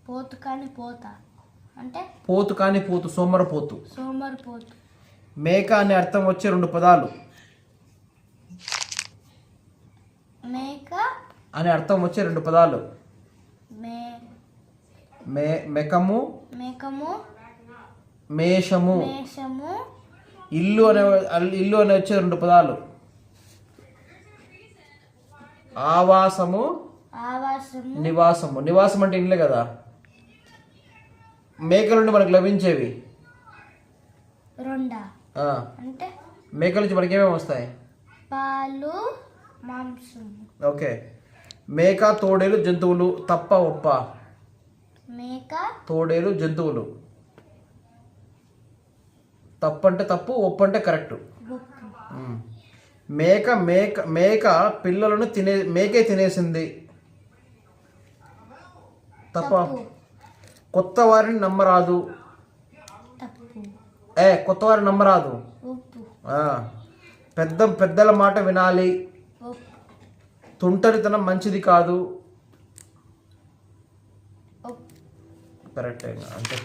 పోతు కాని పోత అంటే పోతు కాని పోతు, సోమరపోతు. సోమరిపోతు. మేక అనే అర్థం వచ్చే 2 పదాలు. మేక అనే అర్థం వచ్చే 2 పదాలు. మెకము, మేకము, మేషము. మేషము. ఇల్లు అనే వచ్చే 2 పదాలు. ఆవాసము, ఆవాసము, నివాసము. నివాసం అంటే ఇల్లే కదా. మేకల నుండి మనకు లభించేవి రెండా అంటే మేకల నుంచి మనకి ఏమేమి వస్తాయి? పాలు, మాంసం. ఓకే. మేక, తోడేలు జంతువులు. తప్ప ఒప్ప? మేక, తోడేలు జంతువులు. తప్పు అంటే తప్పు, ఒప్పు అంటే కరెక్ట్. మేక మేక మేక పిల్లలను మేకే తినేసింది. తప్ప. కొత్త వారిని నమ్మరాదు. కొత్త వారిని నమ్మరాదు. పెద్దల మాట వినాలి. తుంటరితనం మంచిది కాదు. కరెక్ట్ అంటే